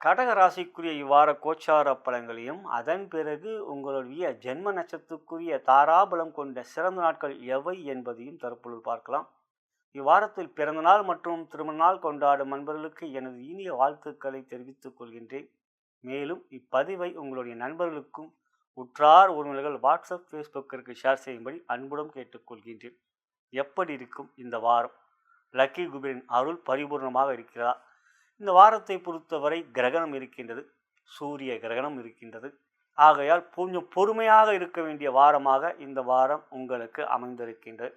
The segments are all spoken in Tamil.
கடக ராசிக்குரிய இவ்வார கோச்சார பலன்களையும் அதன் பிறகு உங்களுடைய ஜென்ம நட்சத்திரத்துக்குரிய தாராபலம் கொண்ட சிறந்த நாட்கள் எவை என்பதையும் தற்பொழுது பார்க்கலாம். இவ்வாரத்தில் பிறந்தநாள் மற்றும் திருமண நாள் கொண்டாடும் நண்பர்களுக்கு எனது இனிய வாழ்த்துக்களை தெரிவித்துக் கொள்கின்றேன். மேலும் இப்பதிவை உங்களுடைய நண்பர்களுக்கும் உற்றார் உறவினர்கள் வாட்ஸ்அப் ஃபேஸ்புக்கிற்கு ஷேர் செய்யும்படி அன்புடன் கேட்டுக்கொள்கின்றேன். எப்படி இருக்கும் இந்த வாரம்? லக்கி குபேரின் அருள் பரிபூர்ணமாக இருக்கிறதா? இந்த வாரத்தை பொறுத்தவரை கிரகணம் இருக்கின்றது, சூரிய கிரகணம் இருக்கின்றது. ஆகையால் கொஞ்சம் பொறுமையாக இருக்க வேண்டிய வாரமாக இந்த வாரம் உங்களுக்கு அமைந்திருக்கின்றது.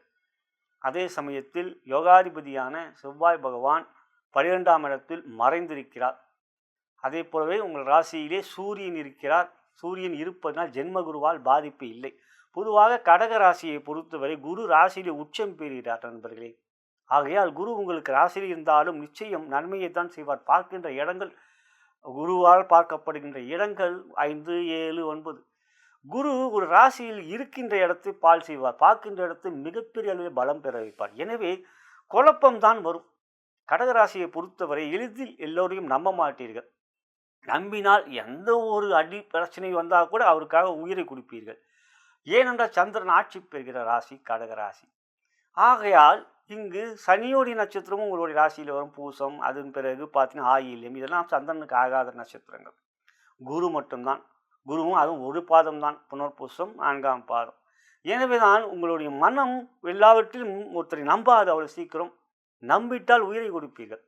அதே சமயத்தில் யோகாதிபதியான செவ்வாய் பகவான் 12ஆம் இடத்தில் மறைந்திருக்கிறார். அதே போலவே உங்கள் ராசியிலே சூரியன் இருக்கிறார். சூரியன் இருப்பதனால் ஜென்மகுருவால் பாதிப்பு இல்லை. பொதுவாக கடக ராசியை பொறுத்தவரை குரு ராசியிலே உச்சம் பெறுகிறார் நண்பர்களே. ஆகையால் குரு உங்களுக்கு ராசியில் இருந்தாலும் நிச்சயம் நன்மையை தான் செய்வார். பார்க்கின்ற இடங்கள், குருவால் பார்க்கப்படுகின்ற இடங்கள் 5, 7, 9. குரு ஒரு ராசியில் இருக்கின்ற இடத்தை பால் செய்வார். பார்க்கின்ற இடத்தை மிகப்பெரிய அளவில் பலம் பெற வைப்பார். எனவே குழப்பம்தான் வரும். கடகராசியை பொறுத்தவரை எளிதில் எல்லோரையும் நம்ப மாட்டீர்கள். நம்பினால் எந்த ஒரு அடி பிரச்சனை வந்தால் கூட அவருக்காக உயிரை கொடுப்பீர்கள். ஏனென்றால் சந்திரன் ஆட்சி பெறுகிற ராசி கடகராசி. ஆகையால் இங்கு சனியோடைய நட்சத்திரமும் உங்களுடைய ராசியில் வரும். பூசம், அதன் பிறகு பார்த்தீங்கன்னா ஆயில்யம், இதெல்லாம் சந்திரனுக்கு ஆகாத நட்சத்திரங்கள். குரு மட்டும்தான். குருவும் அதுவும் ஒரு பாதம் தான், புனர்பூசம் 4ஆம் பாதம். எனவே தான் உங்களுடைய மனம் எல்லாவற்றிலும் ஒருத்தரை நம்பாது. அவ்வளோ சீக்கிரம் நம்பிட்டால் உயிரை கொடுப்பீர்கள்.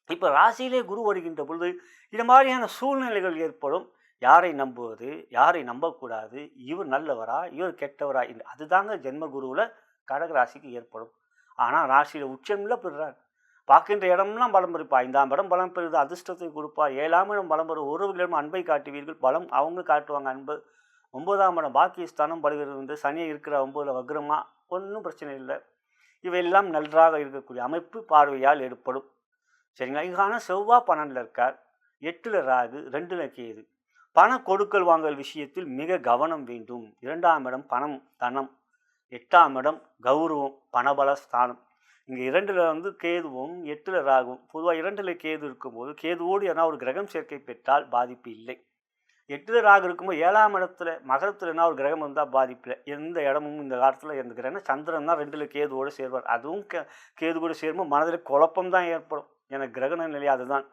இப்போ ராசியிலே குரு வருகின்ற பொழுது இது மாதிரியான சூழ்நிலைகள் ஏற்படும். யாரை நம்புவது, யாரை நம்பக்கூடாது, இவர் நல்லவரா, இவர் கெட்டவரா என்று அதுதாங்க ஜென்ம குருவில் கடகராசிக்கு ஏற்படும். ஆனால் ராசியில் உச்சமில்ல பெறுறார். பார்க்கின்ற இடம்லாம் பலம் பெறுப்பா. 5ஆம் இடம் பலம் பெறுது, அதிர்ஷ்டத்தை கொடுப்பார். 7ஆம் இடம் பலம் பெறும், உறவுகளிடம் அன்பை காட்டுவீர்கள். பலம் அவங்க காட்டுவாங்க அன்பு. 9ஆம் இடம் பாக்கியஸ்தானம் படுகிறது. சனியை இருக்கிற 9ல் வக்ரமா, ஒன்றும் பிரச்சனை இல்லை. இவையெல்லாம் நன்றாக இருக்கக்கூடிய அமைப்பு பார்வையால் ஏற்படும். சரிங்களா? இதுக்கான செவ்வாய் 12ல் இருக்கார், 8ல் ராகு, 2ல் கேது. பண கொடுக்கல் வாங்கல் விஷயத்தில் மிக கவனம் வேண்டும். 2ஆம் இடம் பணம், தனம். 8ஆம் இடம் கௌரவம், பணபல ஸ்தானம். இங்கே 2ல் கேதுவும் 8ல் ராகும். பொதுவாக 2ல் கேது இருக்கும்போது கேதுவோடு ஏன்னா ஒரு கிரகம் சேர்க்கை பெற்றால் பாதிப்பு இல்லை. 8ல் ராகு இருக்கும்போது 7ஆம் இடத்துல மகரத்தில் என்ன ஒரு கிரகம் இருந்தால் பாதிப்பு இல்லை. எந்த இடமும் இந்த காலத்தில் எந்த கிரகம் சந்திரன் தான் 2ல் கேதுவோடு சேர்வார். அதுவும் கேது கூட சேரும்போது மனதில் குழப்பம் தான் ஏற்படும். எனக்கு கிரகண நிலை அதுதான்.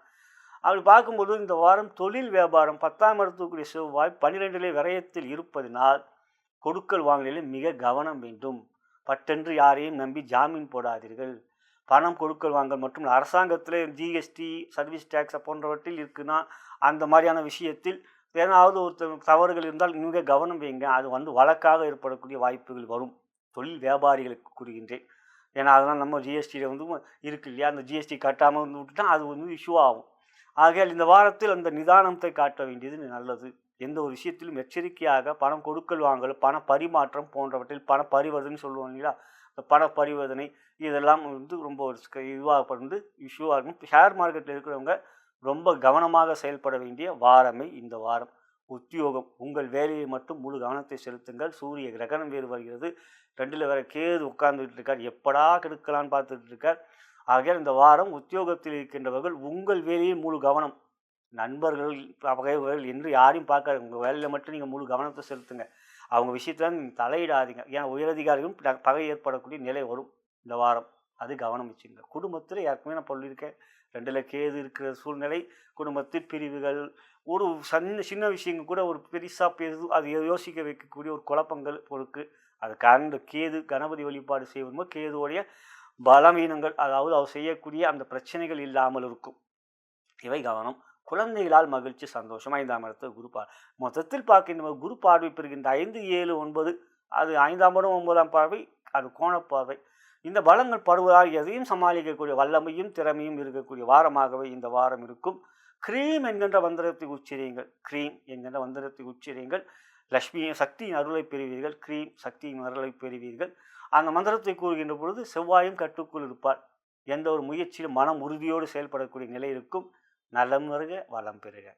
அப்படி பார்க்கும்போது இந்த வாரம் தொழில் வியாபாரம் 10ஆம் இடத்துக்குரிய செவ்வாய் 12லே விரயத்தில் இருப்பதினால் கொடுக்கல் வாங்கலில் மிக கவனம் வேண்டும். பட்டென்று யாரையும் நம்பி ஜாமீன் போடாதீர்கள். பணம் கொடுக்கல் வாங்கல் மற்றும் அரசாங்கத்தில் ஜிஎஸ்டி, சர்வீஸ் டேக்ஸ் போன்றவற்றில் இருக்குன்னா அந்த மாதிரியான விஷயத்தில் ஏதாவது ஒரு தவறுகள் இருந்தால் மிக கவனம் வைங்க. அது வழக்காக ஏற்படக்கூடிய வாய்ப்புகள் வரும். தொழில் வியாபாரிகளுக்கு கூறுகின்றேன். ஏன்னா அதனால் நம்ம ஜிஎஸ்டியில் இருக்கு இல்லையா, அந்த ஜிஎஸ்டி கட்டாமல் விட்டுட்டா அது இஷ்யூ ஆகும். ஆகையால் இந்த வாரத்தில் அந்த நிதானத்தை காட்ட வேண்டியது நல்லது. எந்த ஒரு விஷயத்திலும் எச்சரிக்கையாக பணம் கொடுக்கல் வாங்கல், பண பரிமாற்றம் போன்றவற்றில் பண பரிவர்த்தனை சொல்லுவோம் இல்லையா, இந்த பண பரிவர்த்தனை இதெல்லாம் ரொம்ப ஒரு இதுவாக இஷ்யூவாக இருக்கும். ஷேர் மார்க்கெட்டில் இருக்கிறவங்க ரொம்ப கவனமாக செயல்பட வேண்டிய வாரமே இந்த வாரம். உத்தியோகம், உங்கள் வேலையை மட்டும் முழு கவனத்தை செலுத்துங்கள். சூரிய கிரகணம் வேறு வருகிறது. 2ல் வேற கேது உட்கார்ந்துட்டு இருக்கார். எப்படா கெடுக்கலான்னு பார்த்துட்டு இருக்கார். ஆகையால் இந்த வாரம் உத்தியோகத்தில் இருக்கின்றவர்கள் உங்கள் வேலையில் முழு கவனம். நண்பர்கள் பகைவர்கள் என்று யாரையும் பார்க்காது. உங்கள் வேலையில் மட்டும் நீங்கள் முழு கவனத்தை செலுத்துங்க. அவங்க விஷயத்தில் நீங்கள் தலையிடாதீங்க. ஏன்னா உயரதிகாரிகளும் பகை ஏற்படக்கூடிய நிலை வரும் இந்த வாரம். அது கவனம் வச்சுங்க. குடும்பத்தில் ஏற்கனவே நான் சொல்லியிருக்கேன், 2ல் கேது இருக்கிற சூழ்நிலை, குடும்பத்தில் பிரிவுகள், ஒரு சின்ன விஷயங்கள் கூட ஒரு பெருசாக அது யோசிக்க வைக்கக்கூடிய ஒரு குழப்பங்கள் பொறுக்கு. அதுக்காக இந்த கேது கணபதி வழிபாடு செய்வதும் கேதுவோடைய பலவீனங்கள், அதாவது அவர் செய்யக்கூடிய அந்த பிரச்சனைகள் இல்லாமல் இருக்கும். இவை கவனம். குழந்தைகளால் மகிழ்ச்சி, சந்தோஷம். 5ஆம் இடத்தை குரு பார்வை. மொத்தத்தில் பார்க்கின்ற குரு பார்வை பெறுகின்ற 5, 7, 9 அது 5ஆம் இடம் 9ஆம் பார்வை, அது கோணப்பார்வை. இந்த பலங்கள் பருவதால் எதையும் சமாளிக்கக்கூடிய வல்லமையும் திறமையும் இருக்கக்கூடிய வாரமாகவே இந்த வாரம் இருக்கும். க்ரீம் என்கின்ற மந்திரத்தை உச்சரியுங்கள். க்ரீம் என்கின்ற மந்திரத்தை உச்சரியுங்கள். லக்ஷ்மி சக்தியின் அருளை பெறுவீர்கள். க்ரீம் சக்தியின் அருளை பெறுவீர்கள். அந்த மந்திரத்தை கூறுகின்ற பொழுது செவ்வாயும் கட்டுக்குள் இருப்பார். எந்த ஒரு முயற்சியிலும் மனம் உறுதியோடு செயல்படக்கூடிய நிலை இருக்கும். நலம் வருக, வளம் பெறுக.